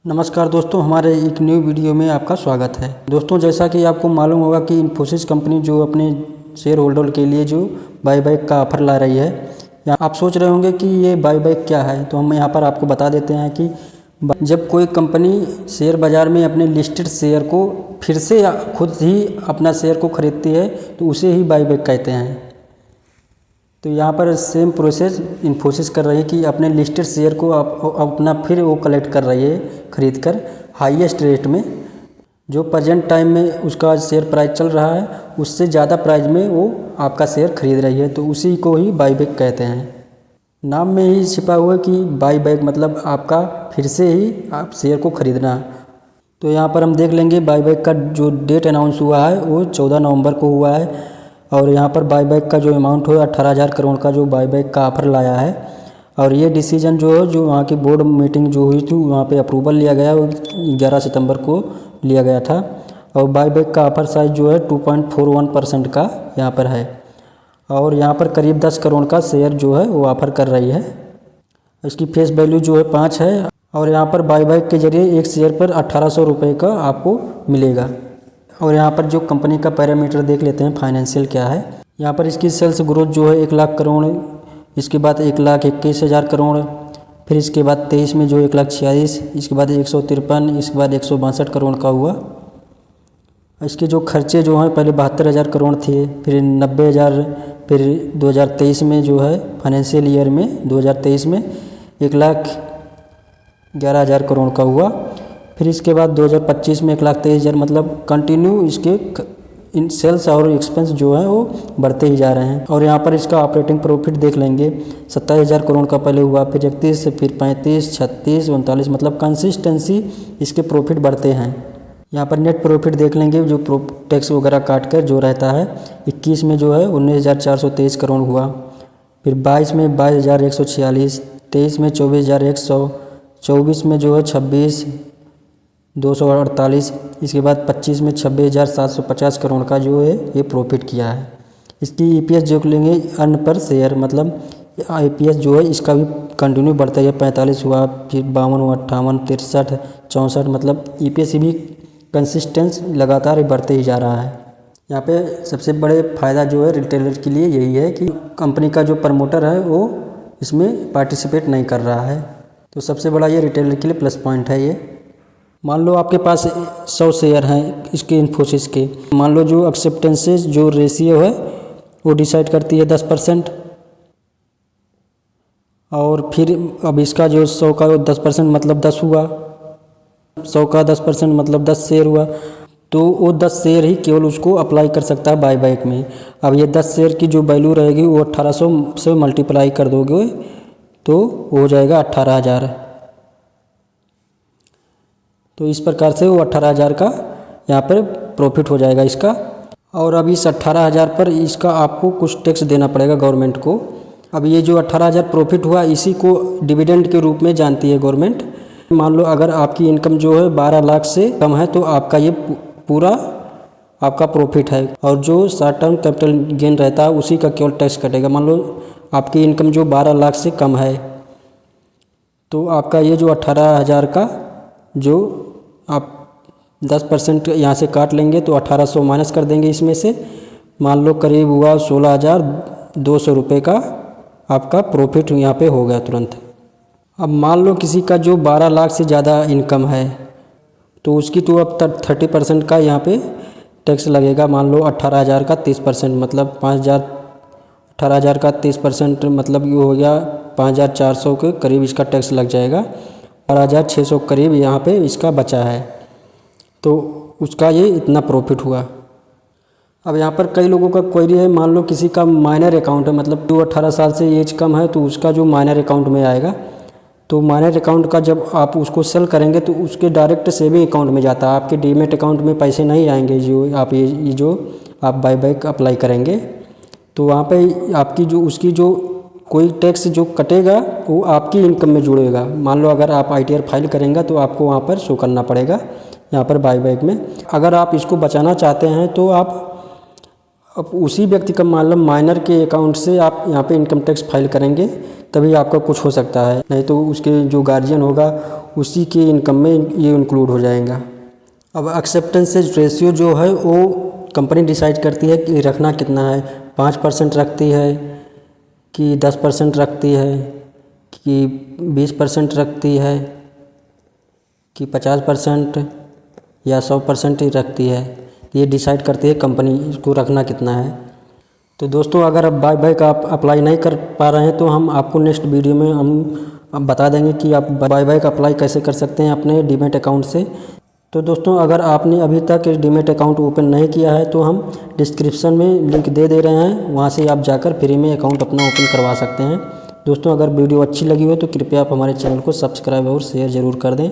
नमस्कार दोस्तों, हमारे एक न्यू वीडियो में आपका स्वागत है। दोस्तों, जैसा कि आपको मालूम होगा कि इन्फोसिस कंपनी जो अपने शेयर होल्डर के लिए जो बाईबैक का ऑफ़र ला रही है, या आप सोच रहे होंगे कि ये बाईबैक क्या है, तो हम यहाँ पर आपको बता देते हैं कि जब कोई कंपनी शेयर बाज़ार में अपने लिस्टेड शेयर को फिर से खुद ही अपना शेयर को खरीदती है तो उसे ही बाईबैक कहते हैं। तो यहाँ पर सेम प्रोसेस इन्फोसिस कर रही है कि अपने लिस्टेड शेयर को अपना फिर वो कलेक्ट कर रही है खरीद कर हाईएस्ट रेट में, जो प्रेजेंट टाइम में उसका शेयर प्राइस चल रहा है उससे ज़्यादा प्राइस में वो आपका शेयर खरीद रही है, तो उसी को ही बाईबैक कहते हैं। नाम में ही छिपा हुआ है कि बाईबैक मतलब आपका फिर से ही आप शेयर को खरीदना। तो यहाँ पर हम देख लेंगे बाईबैक का जो डेट अनाउंस हुआ है वो 14 नवंबर को हुआ है, और यहाँ पर बाईबैक का जो अमाउंट हो 18,000 करोड़ का जो बाईबैक का ऑफर लाया है। और ये डिसीजन जो है, जो वहाँ की बोर्ड मीटिंग जो हुई थी वहाँ पे अप्रूवल लिया गया, वो 11 सितंबर को लिया गया था। और बाईबैक का ऑफर साइज जो है 2.41% का यहाँ पर है, और यहाँ पर करीब 10 करोड़ का शेयर जो है वो ऑफर कर रही है। इसकी फेस वैल्यू जो है 5 है, और यहाँ पर बाईबैक के जरिए एक शेयर पर 1800 रुपये का आपको मिलेगा। और यहाँ पर जो कंपनी का पैरामीटर देख लेते हैं फाइनेंशियल क्या है। यहाँ पर इसकी सेल्स ग्रोथ जो है 1 लाख करोड़, इसके बाद 1,21,000 करोड़, फिर इसके बाद 23 में जो 1,46,000, इसके बाद 153, इसके बाद 162 करोड़ का हुआ। इसके जो खर्चे जो हैं पहले 72,000 करोड़ थे, फिर 90,000, फिर 2023 में जो है फाइनेंशियल ईयर में 2023 में 1,11,000 करोड़ का हुआ। फिर इसके बाद 2025 में 1,23,000, मतलब कंटिन्यू इसके इन सेल्स और एक्सपेंस जो है वो बढ़ते ही जा रहे हैं। और यहाँ पर इसका ऑपरेटिंग प्रॉफिट देख लेंगे, 27,000 करोड़ का पहले हुआ, फिर 31, फिर 35, 36, 39, मतलब कंसिस्टेंसी इसके प्रॉफिट बढ़ते हैं। यहाँ पर नेट प्रॉफिट देख लेंगे, जो टैक्स वगैरह काट कर जो रहता है। 21 में जो है 19,423 करोड़ हुआ, फिर 22 में 22,146, 23 में 24,100, 24 में जो है 26,248, इसके बाद 25 में 26,750 करोड़ का जो है ये प्रॉफिट किया है। इसकी ईपीएस जो लेंगे अर्न पर शेयर, मतलब ईपीएस जो है इसका भी कंटिन्यू बढ़ता है। 45 हुआ, फिर 52 हुआ, 58, 63, 64, मतलब ईपीएस भी कंसिस्टेंस लगातार बढ़ते ही जा रहा है। यहाँ पे सबसे बड़े फ़ायदा जो है रिटेलर के लिए यही है कि कंपनी का जो प्रमोटर है वो इसमें पार्टिसिपेट नहीं कर रहा है, तो सबसे बड़ा ये रिटेलर के लिए प्लस पॉइंट है ये। मान लो आपके पास 100 शेयर हैं इसके इन्फोसिस के, मान लो जो एक्सेप्टेंसेस जो रेशियो है वो डिसाइड करती है 10%, और फिर अब इसका जो 100 का 10% मतलब 10 हुआ, 100 का 10% मतलब 10 शेयर हुआ, तो वो 10 शेयर ही केवल उसको अप्लाई कर सकता है बाईबैक में। अब ये 10 शेयर की जो वैल्यू रहेगी वो 1800 से मल्टीप्लाई कर दोगे तो हो जाएगा 18,000। तो इस प्रकार से वो 18,000 का यहाँ पर प्रॉफिट हो जाएगा इसका। और अब इस 18,000 पर इसका आपको कुछ टैक्स देना पड़ेगा गवर्नमेंट को। अब ये जो 18,000 प्रॉफिट हुआ इसी को डिविडेंड के रूप में जानती है गवर्नमेंट। मान लो अगर आपकी इनकम जो है 12 लाख से कम है तो आपका ये पूरा आपका प्रॉफिट है, और जो शॉर्ट टर्म कैपिटल गेन रहता है उसी का केवल टैक्स कटेगा। मान लो आपकी इनकम जो 12 लाख से कम है तो आपका ये जो 18,000 का जो आप 10% यहाँ से काट लेंगे तो 1800 माइनस कर देंगे इसमें से, मान लो करीब हुआ 16,200 रुपये का आपका प्रॉफिट यहाँ पे हो गया तुरंत। अब मान लो किसी का जो 12 लाख से ज़्यादा इनकम है तो उसकी तो अब 30% का यहाँ पे टैक्स लगेगा। मान लो 18,000 का 30%, मतलब 5,000, 18,000 का 30% मतलब ये हो गया 5,400 के करीब इसका टैक्स लग जाएगा। 12,600 करीब यहाँ पे इसका बचा है, तो उसका ये इतना प्रॉफिट हुआ। अब यहाँ पर कई लोगों का क्वेरी है, मान लो किसी का माइनर अकाउंट है, मतलब जो 18 साल से एज कम है तो उसका जो माइनर अकाउंट में आएगा, तो माइनर अकाउंट का जब आप उसको सेल करेंगे तो उसके डायरेक्ट सेविंग अकाउंट में जाता है, आपके डीमेट अकाउंट में पैसे नहीं आएंगे। जो आप ये जो आप बाईबैक अप्लाई करेंगे तो वहाँ पे आपकी जो उसकी जो कोई टैक्स जो कटेगा वो आपकी इनकम में जुड़ेगा। मान लो अगर आप आईटीआर फाइल करेंगे तो आपको वहाँ पर शो करना पड़ेगा यहाँ पर बाईबैक में। अगर आप इसको बचाना चाहते हैं तो आप अब उसी व्यक्ति का मतलब माइनर के अकाउंट से आप यहाँ पे इनकम टैक्स फाइल करेंगे तभी आपका कुछ हो सकता है, नहीं तो उसके जो गार्जियन होगा उसी के इनकम में ये इंक्लूड हो जाएगा। अब एक्सेप्टेंस रेशियो जो है वो कंपनी डिसाइड करती है कि रखना कितना है, 5% रखती है कि 10% रखती है कि 20% रखती है कि 50% या 100% ही रखती है। ये डिसाइड करती है कंपनी इसको रखना कितना है। तो दोस्तों अगर आप बाय बाय का आप अप्लाई नहीं कर पा रहे हैं तो हम आपको नेक्स्ट वीडियो में हम बता देंगे कि आप बाय बाय का अप्लाई कैसे कर सकते हैं अपने डीमैट अकाउंट से। तो दोस्तों अगर आपने अभी तक डीमैट अकाउंट ओपन नहीं किया है तो हम डिस्क्रिप्शन में लिंक दे रहे हैं, वहाँ से आप जाकर फ्री में अकाउंट अपना ओपन करवा सकते हैं। दोस्तों अगर वीडियो अच्छी लगी हो तो कृपया आप हमारे चैनल को सब्सक्राइब और शेयर ज़रूर कर दें।